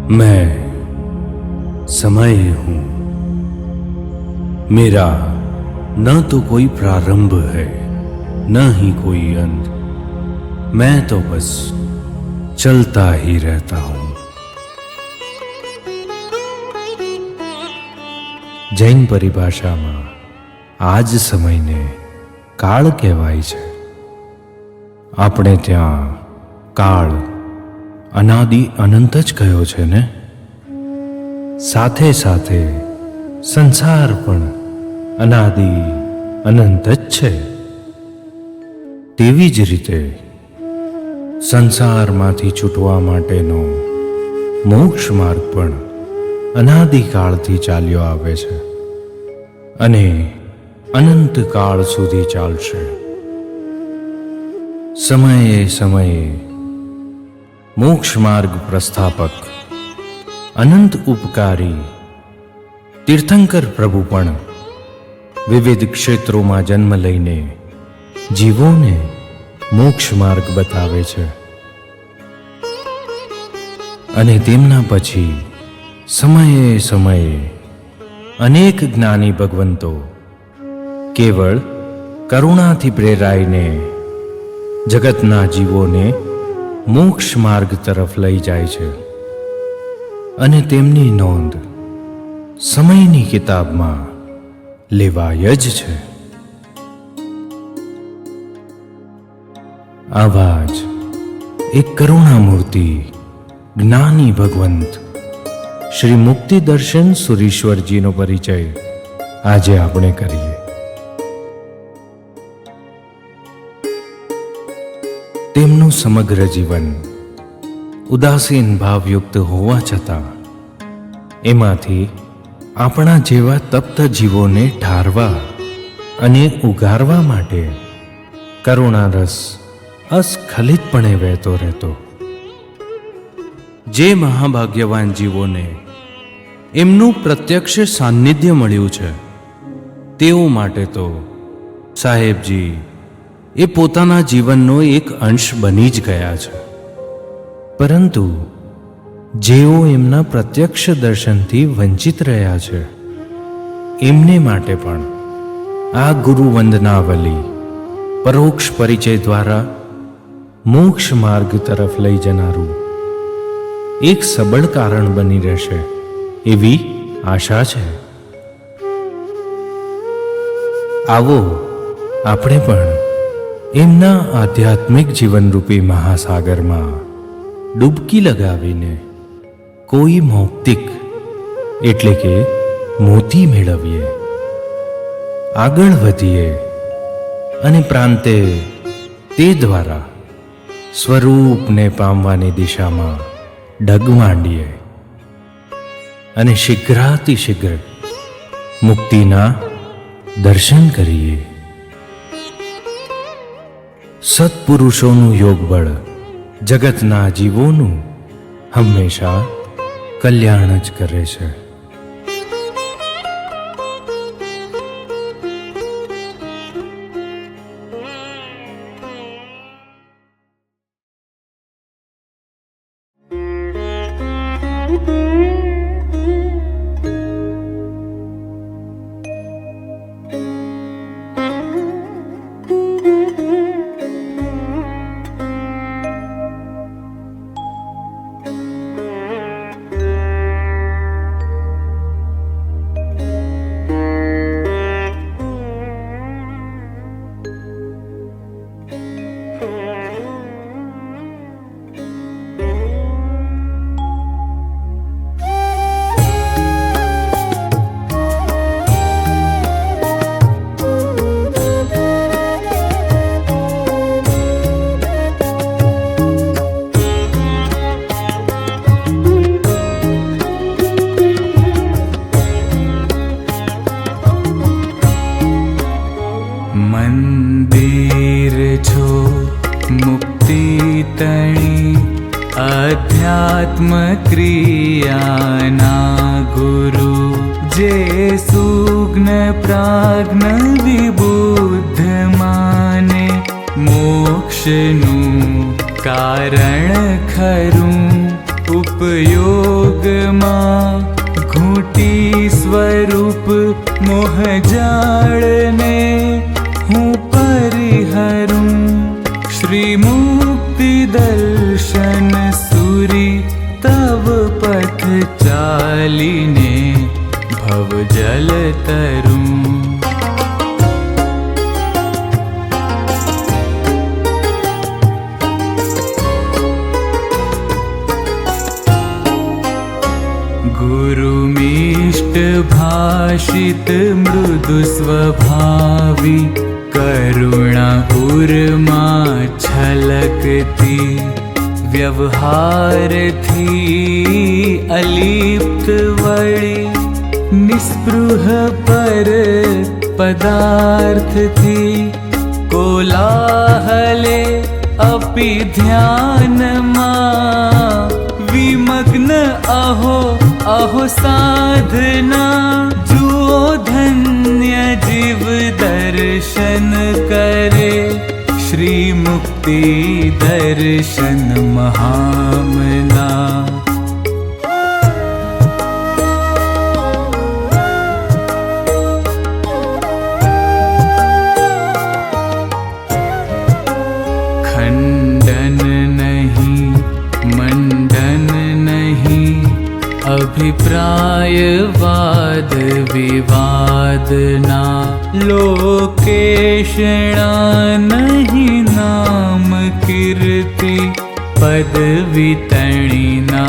मैं समय हूं, मेरा न तो कोई प्रारंभ है न ही कोई अंत। मैं तो बस चलता ही रहता हूं। જૈન પરિભાષામાં આ જ સમયને કાળ કહેવાય છે. આપણે ત્યાં કાળ અનાદિ અનંત જ કયો છે ને. સાથે સાથે સંસાર પણ અનાદિ અનંત જ છે. તેવી જ રીતે સંસારમાંથી છૂટવા માટેનો મોક્ષ માર્ગ પણ અનાદિકાળથી ચાલ્યો આવે છે અને અનંત કાળ સુધી ચાલશે. સમયે સમયે મોક્ષ માર્ગ પ્રસ્થાપક અનંત ઉપકારી તીર્થંકર પ્રભુ પણ વિવિધ ક્ષેત્રોમાં જન્મ લઈને જીવોને મોક્ષ માર્ગ બતાવે છે. અને તેમના પછી સમયે સમયે અનેક જ્ઞાની ભગવંતો કેવળ કરુણાથી પ્રેરાઈને જગતના જીવોને મોક્ષ માર્ગ તરફ લઈ જાય છે અને તેમની નોંધ સમયની કિતાબમાં લેવાય જ છે. આવા જ એક કરુણામૂર્તિ જ્ઞાની ભગવંત શ્રી મુક્તિ દર્શન સુરીશ્વરજીનો પરિચય આજે આપણે કરીએ. તેમનું સમગ્ર જીવન ઉદાસીન ભાવયુક્ત હોવા છતાં એમાંથી આપણા જેવા તપ્ત જીવોને ઠારવા અને ઉગારવા માટે કરુણારસ અસ્ખલિતપણે વહેતો રહેતો. જે મહાભાગ્યવાન જીવોને એમનું પ્રત્યક્ષ સાનિધ્ય મળ્યું છે તેઓ માટે તો સાહેબજી એ પોતાના જીવનનો એક અંશ બની જ ગયા છે. પરંતુ જેઓ એમના પ્રત્યક્ષ દર્શનથી વંચિત રહ્યા છે એમને માટે પણ આ ગુરુ વંદનાવલી પરોક્ષ પરિચય દ્વારા મોક્ષ માર્ગ તરફ લઈ જનારું એક સબળ કારણ બની રહેશે એવી આશા છે. આવો આપણે પણ એમના આધ્યાત્મિક જીવનરૂપી મહાસાગરમાં ડૂબકી લગાવીને કોઈ મૌક્તિક એટલે કે મોતી મેળવીએ, આગળ વધીએ અને પ્રાંતે તે દ્વારા સ્વરૂપને પામવાની દિશામાં ડગ માંડીએ અને શીઘ્રાતિશીઘ્ર મુક્તિના દર્શન કરીએ. સત્પુરુષોનું યોગબળ જગતના જીવોનું હંમેશા કલ્યાણ જ કરે છે. अध्यात्म क्रियाना गुरु जे सुग्न प्राज्ञ विबुद्ध मा मोक्षનું કારણ ખરું ઉપયોગમાં ઘૂંટી સ્વરૂપ મોહજાળને હું પરિહરું શ્રી મુક્તિ દર્શન સુરી તવ પથ ચાલીને ભવજલ તરું गुरुमिष्ट भाषित मृदु स्वभावी करुणा उर्मा छलकती व्यवहार थी अलिप्त वળી निस्पृह पर पदार्थ थी कोलाहले अपि ध्याનમાં विमग्न अहो अहो साधना जुओ धन्य जीव दर्शन करे श्री मुक्ति दर्शन महामना खंडन नहीं मंडन नहीं अभिप्राय वाद विवाद ना लोकेशणा नहीं नाम कीर्ति पदवी तणी ना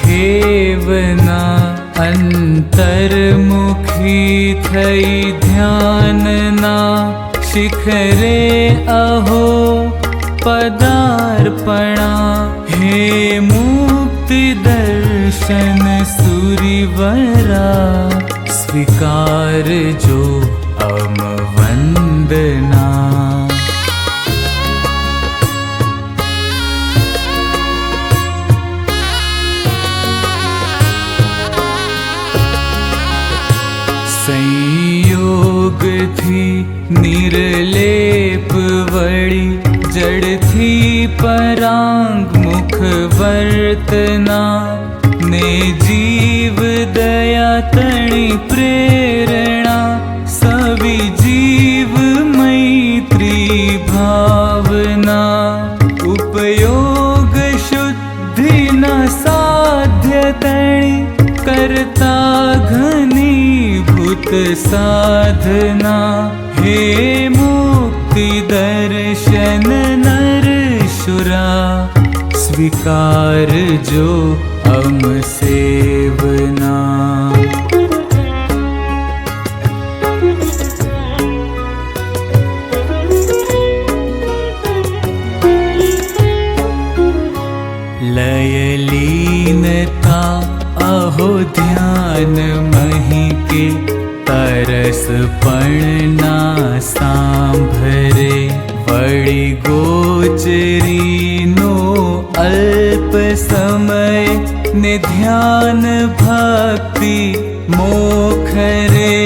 खेवना अंतर्मुखी थई ध्यान ना शिखरे अहो पदार्पणा हे मुक्ति दर्शन सूरिवरा स्वीकार जो अम वंदना संयोग थी निर्लेप वળી जड़थी परांग मुख वर्तना ने जीव दया तणी प्रेरणा सभी जीव मैत्री भावना उपयोग शुद्धि न साध्य तणी करता घनीभूत साधना हे मुक्ति दर्शन नरशुरा स्वीकार जो अम सेवना लयलीनता अहो ध्यान मही के तरस पणना सांभरे वળી गोचरी नो अल्प समय ने ध्यान भक्ति मोखरे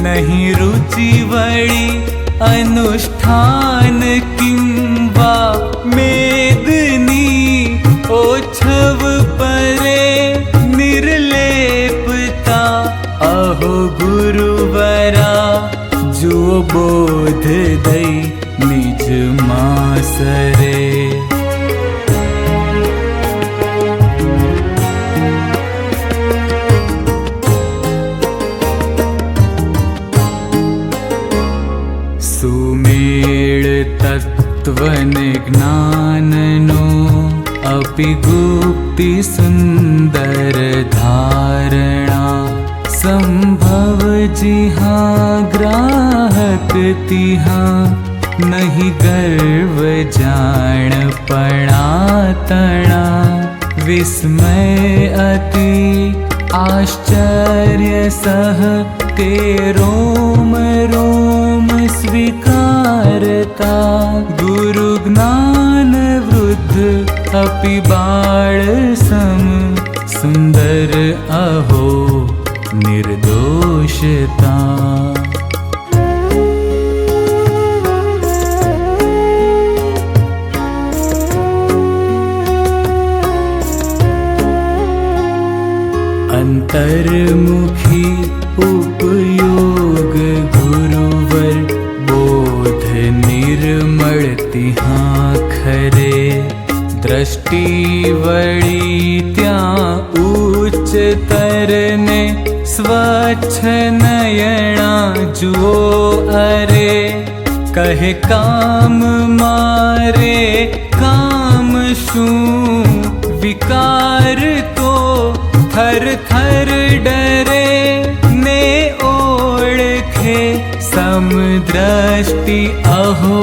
नहीं रुचि वળી अनुष्ठान किंवा मेदनी ओछव परे निर्लेपता अहो गुरुवरा जो बोध दई निज मासरे सुमेळ तत्वन ज्ञाननो अपि गुप्ति सुंदर धारणा संभव जिहा ग्राहक तिहा नहीं गर्व जान पड़ा तणा विस्मय अति आश्चर्य सह ते रोम रोम स्वीकारता गुरु ज्ञान वृद्ध अपि बाळ सम सुंदर अहो निर्दोषता अंतर्मुखी उपयोग गुरुवर बोध निर्मल तिहाँ खरे दृष्टि वળી ત્યાં ઉચ્ચતર ને સ્વચ્છ નયણા જુઓ અરે કહે કામ મારે કામ શું વિકાર તો થર થર ડરે ને ઓળખે સમદ્રષ્ટિ અહો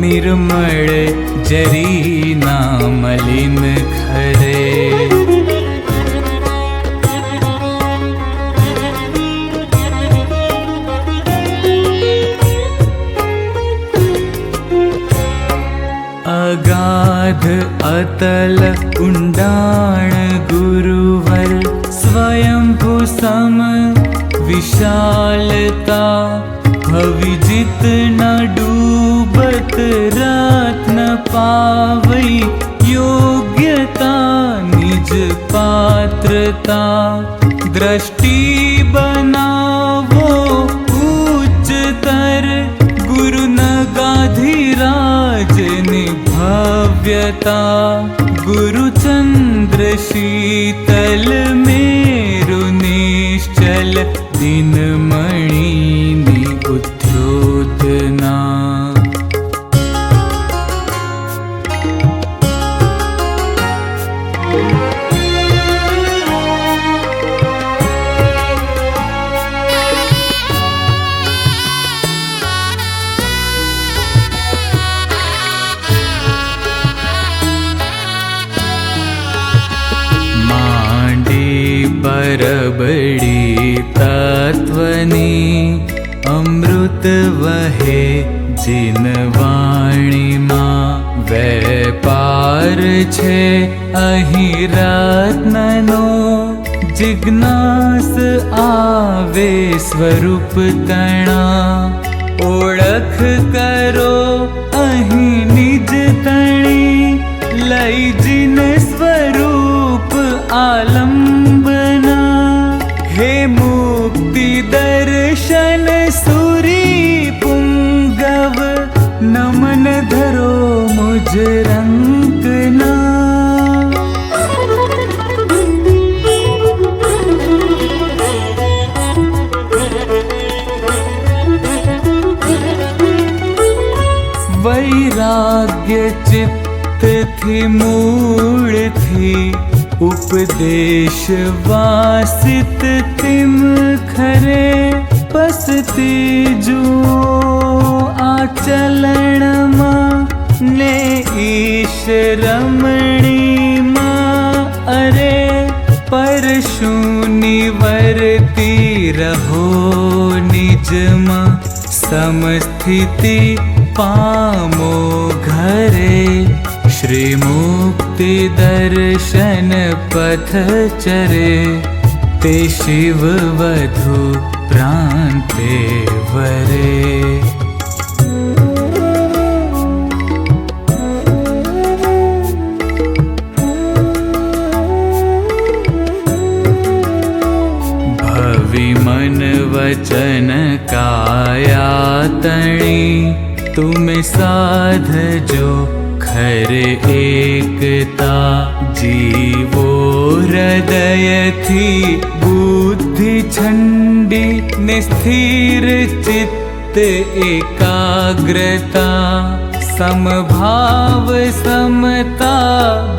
निर्मल जरी ना मलिन खरे अगाध अतल उंडाण गुरुवर स्वयंभू सम विशालता भविजित न डूबत रत्न पावई योग्यता निज पात्रता दृष्टि बनावो उच्चतर गुरु नगाधिराज निभव्यता गुरु चंद्र शीतल मेरु निश्चल दिनमणि उद्योतना परबड़ी तत्वनी अमृत वहे जिन वाणी मां वेपार छे अहीं रत्ननो जिज्ञास आवे स्वरूप तणा ओळख करो अहीं निज तणी लई जिन स्वरूप आलंबना हे मुक्ति दर्शन सूरी पुंगव नमन धरो मुझ रंगना वैराग्य चित्त थी मूल थी उपदेश वासित तिम खरे पसती जो आचरण मां ने ईश रमणी मां अरे परशु निवर्ती रहो निज मां समस्थिति पामो घरे श्री मुक्ति दर्शन पथ चरे ते शिव वधु प्रांते वरे भवि मन वचन काया तणी तुम साध जो खरे एकता जीवो हृदय थी बुद्धि छंडी ने स्थिर चित्त एकाग्रता समभाव समता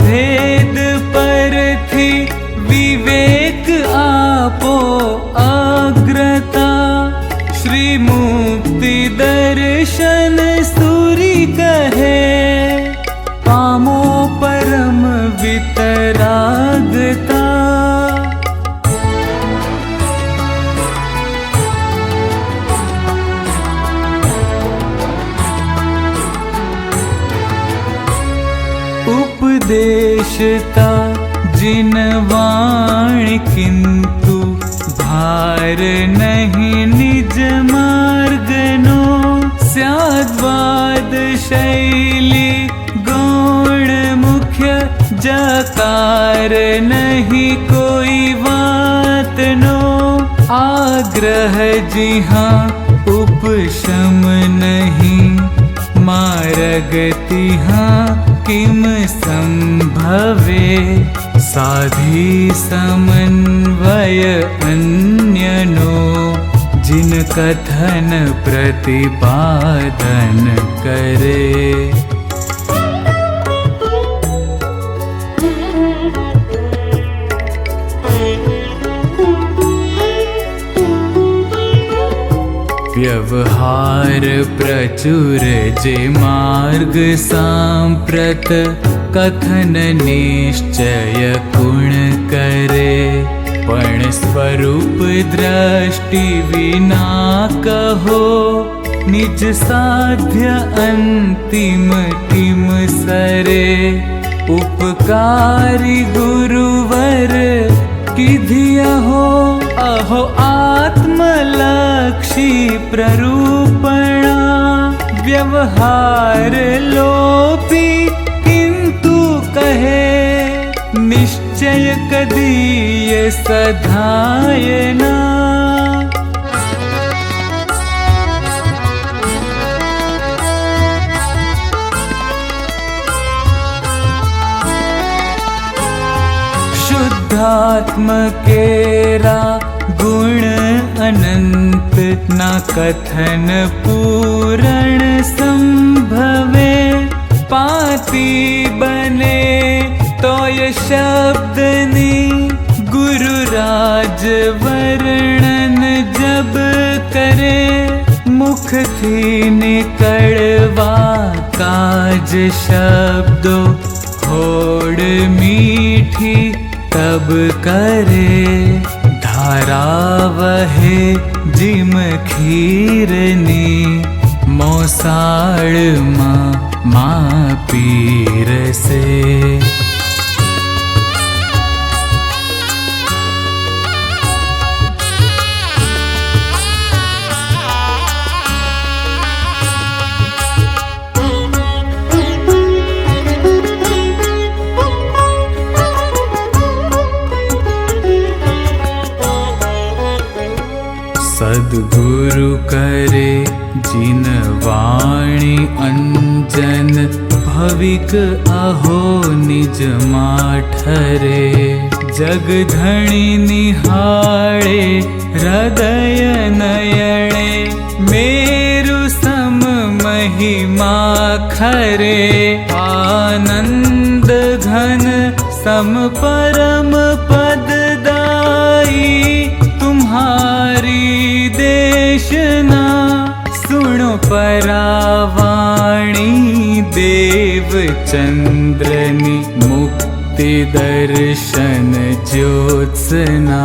भेद पर थी विवेक आपो अग्रता श्री मुक्ति दर्शन सूरी कहे पामो परम वितरागता उपदेशता जिन वाणी किंतु भार नहीं निज मार्गनो स्याद्वाद शैली गौण मुख्य जकार नहीं कोई बात नो आग्रह जी हाँ उपशम नहीं, मारगति हाँ किम संभवे, साधी समन्वय अन्यनो जिन कथन प्रतिपादन करे। व्यवहार प्रचुर जे मार्ग सांप्रत, कथन निश्चय गुण करे, पण स्वरूप दृष्टि विना कहो, निज साध्य अंतिम किम सरे, उपकारी गुरुवर किधिया हो, अहो आत्मलक्षी प्ररूपणा, व्यवहार लोपी किंतु कहे, निश्चय कदीय सधायना। शुद्धात्म केरा गुण अनंत, ना कथन पूरण संभवे, पाती बने तो ये शब्दनी, गुरु राज वर्णन जब करे, मुख थी निकलवा काज शब्दों, होड़ मीठी तब करे, धारा वहे जिम खीरनी, मोसाड़ माँ पीर से। सद्गुरु करे जिन वाणी अंजन, भविक अहो निज माठरे, जगधणी निहाळे हृदय नयणे, मेरु सम महिमा खरे, आनंद घन सम परम पददाई, तुम्हारी देशना सुनो परावाणी, देव चंद्रनी मुक्ति दर्शन ज्योत्सना।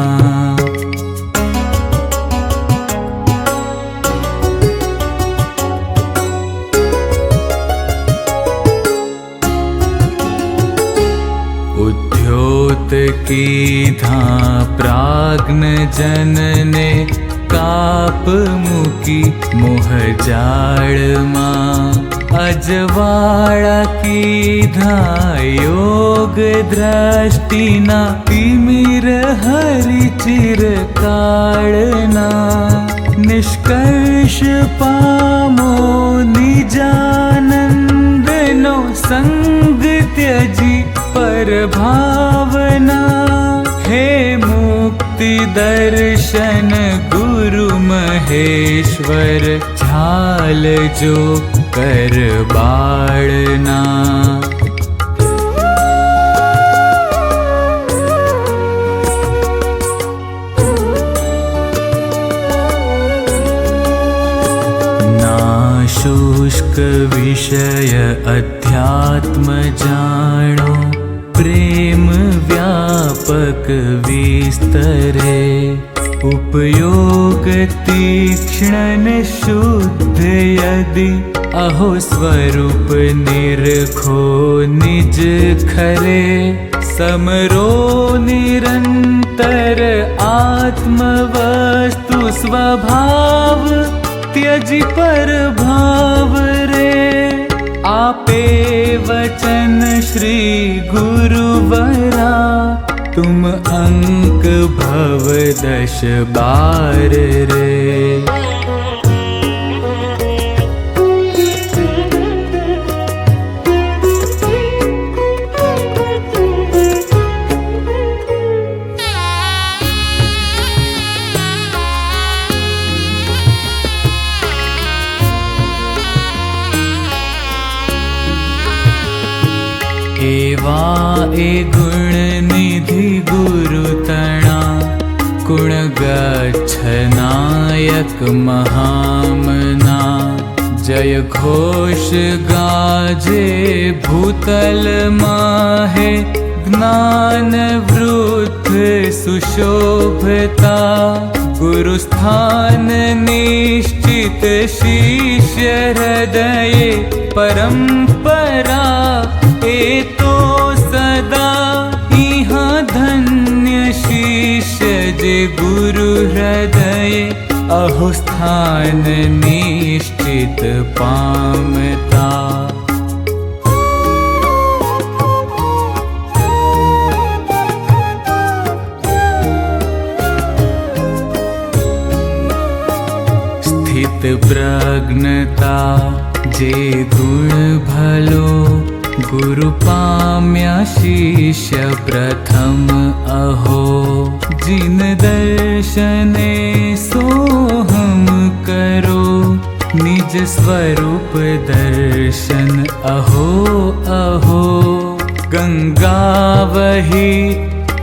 उद्योत की धा प्राज्ञ जनने, काप मुकी मोह जाड़ माँ, अजवाड़ा की धा योग दृष्टि ना, तिमिर हरि चिर काड़ना, निष्कर्ष पामो निजानंद नो, संग त्यजी पर भावना, हे मुक्ति दर्शन गुरु महेश्वर, झाल जो कर बाड़ना। ना शुष्क विषय अध्यात्म जानो, प्रेम व्यापक विस्तरे, उपयोग तीक्ष्ण शुद्ध यदि, अहो स्वरूप निरखो निज खरे, समरो निरंतर आत्म वस्तु स्वभाव, त्यजि पर भाव रे, आपे वचन श्री गुरुवरा, तुम अंक भव 10-12 रे। एवा ए गुण निधि गुरु तणा, गुण गच्छनायक महामना। जय घोष गाजे भूतल माहे, ज्ञान वृद्ध सुशोभता। गुरु स्थान निश्चित शिष्य हृदय, परंपरा तो सदा इहाँ धन्य शिष्य जे गुरु हृदय। अहो स्थान निश्चित पामता। स्थित प्रज्ञता जे गुण भलो, गुरु पाम्या शिष्य प्रथम अहो। जिन दर्शने सोहम करो, निज स्वरूप दर्शन अहो अहो। गंगा वही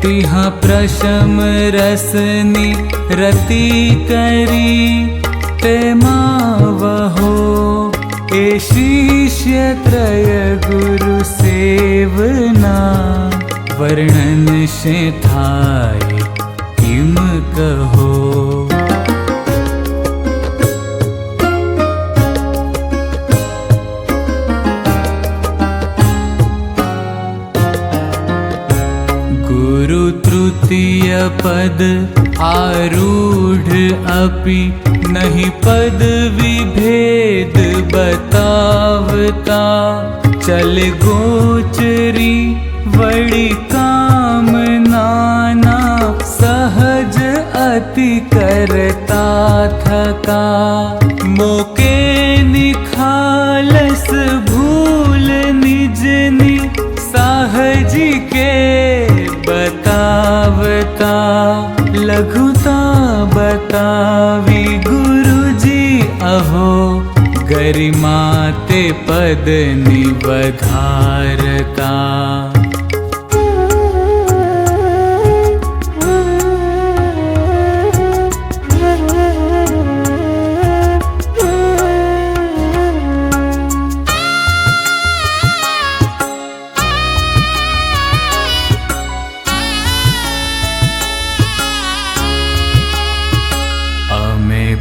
तिहाँ प्रशम रसनी, रति करी ते मावहो। ए शिष्य त्रय गुरु सेवना, वर्णन से थाय किम कहो। गुरु तृतीय पद आरूढ़ अपि, नहीं पद विभेद बतावता। चल गोचरी वड़ी काम नाना, सहज अति करता थका। मोके निखालस भूल निजनी, साहजी के बतावता। लघुता बतावी गुरुजी अहो, गरिमा ते पद निवधारता।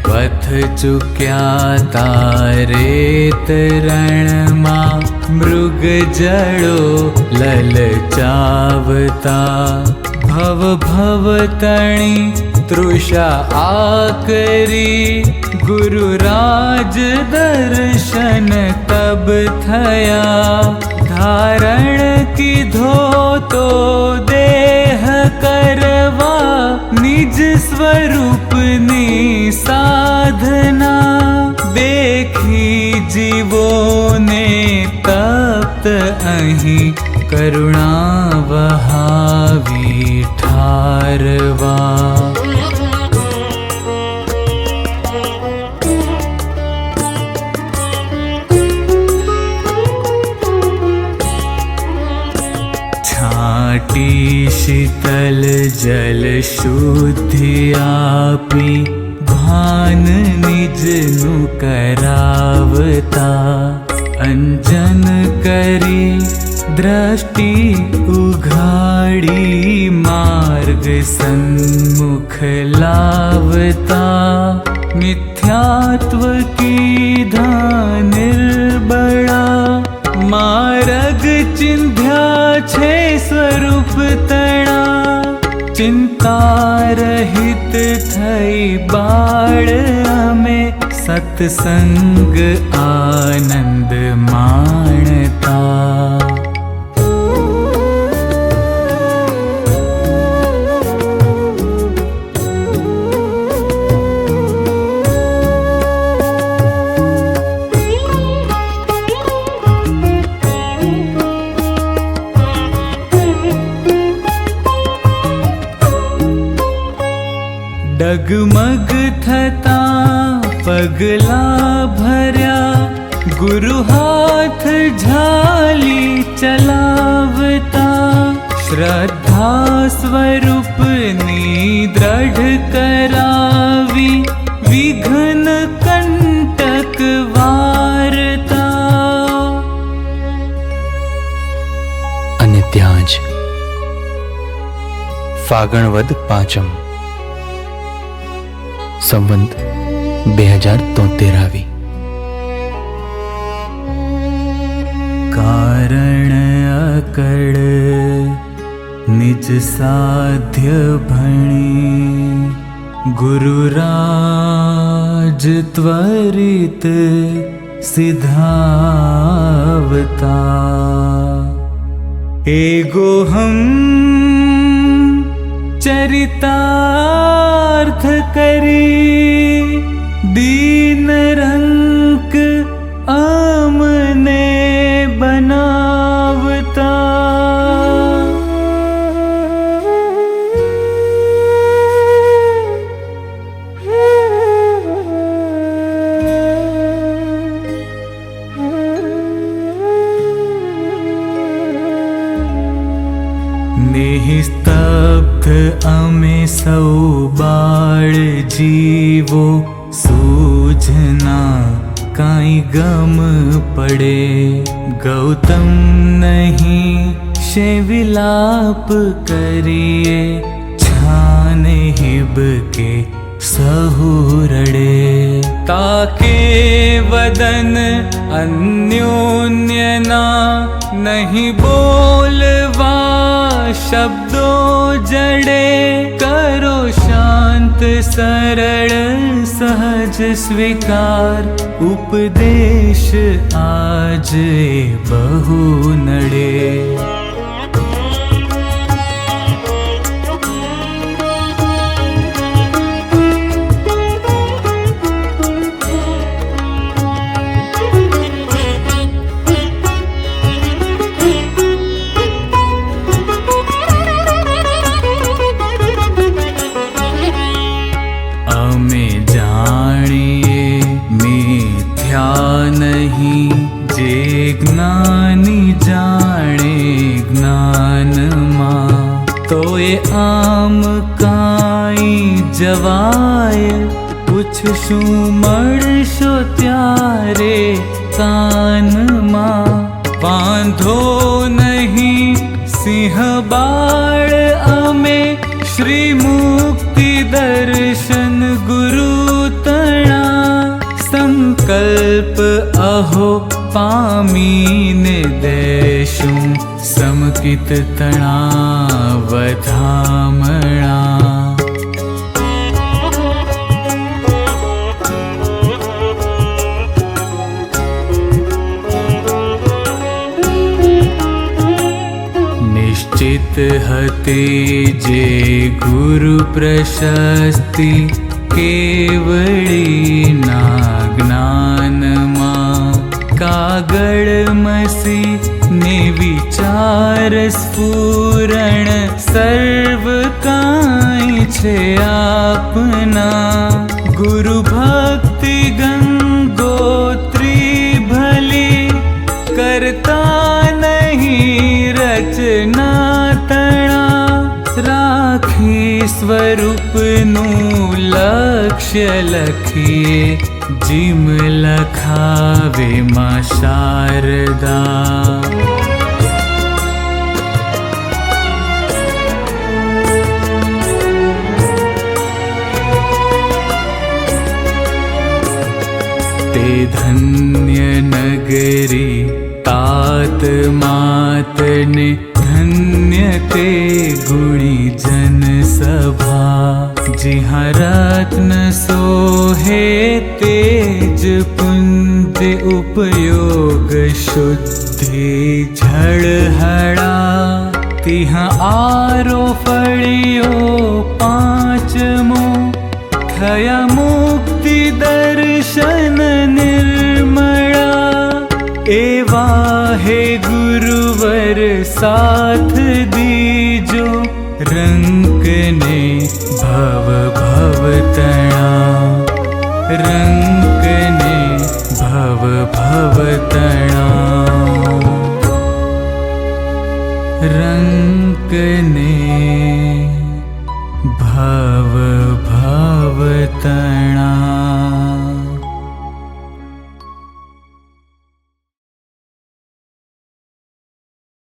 पथ चुक्या तारे तरण मा, मृग जड़ो ललचावता। भव भव तणी तृषा आकरी, गुरु राज दर्शन तब थया। धारण की धो तो देह करवा, निज स्वरूप नि साधना। देखी जीवों ने तप्त अहीं, करुणा वहावी ठारवा। छाटी शीतल जल शुद्धि आपी, भान निज नु करावता। अंजन करी दृष्टि उघाड़ी, मार्ग सन्मुख लावता। मिथ्यात्व की धान निर्बड़ा, मार्ग चिन्ध्या छे स्वरूप तणा। चिंता रहित थई बाळ अमे, सत्संग आनंद माणता। डगमग थता पगला भर्या, गुरु हाथ झाली चलावता, श्रद्धा स्वरूपनी दृढ़ करावी, विघ्न कंटक वारता। અને ત્યાં જ ફાગણ વદ પાંચમ સંવંત 2073 આવી। कारण अकड़ निज साध्य भणी, गुरुराज त्वरित सिधावता। एगो हम चरितार्थ करी, दीन रंक आमने बनावता। निस्तब्ध अमे सौ बाळ जीवो, सूझना काई गम पड़े, गौतम नहीं शे विलाप करिए, छाने हिब के सहुरड़े। ताके वदन अन्योन्यना, नहीं बोलवा शब्दों जड़े, करो शांत सरल सहज स्वीकार, उपदेश आज बहु नड़े। नहीं जे ज्ञानी जाने ज्ञान मां, तो ये आम काई जवाय, पूछशु मळशो त्यारे कान मां। बांधो नहीं सिंह बाळ अमे, श्री मुक्ति दर्शन गुरु तणा, संकल्प अहो पामीने देशु, समकित तणा वधामणा। निश्चित हते जे गुरु प्रशस्ति, केवड़ी ना ज्ञान मां, कागड़ मसी ने विचार स्फुरण, सर्व काई छे आपना। गुरु भक्ति गंगोत्री भली, करता नहीं रचना तणा, राखी स्वरूपनु लक्ष्य लखिए, जिम लखावे मां शारदा। ते धन्य नगरी तात मातने, धन्य ते गुणी जन सभा, जिहाँ रत्न सोहे तेज पुंज, उपयोग शुद्धि झड़हड़ा, तिहाँ आरो फड़ियो पांचमो, थया मुक्ति दर्शन निर्मला। एवा हे गुरुवर साथ दीजो, रंग ने भव भव भव भव तणा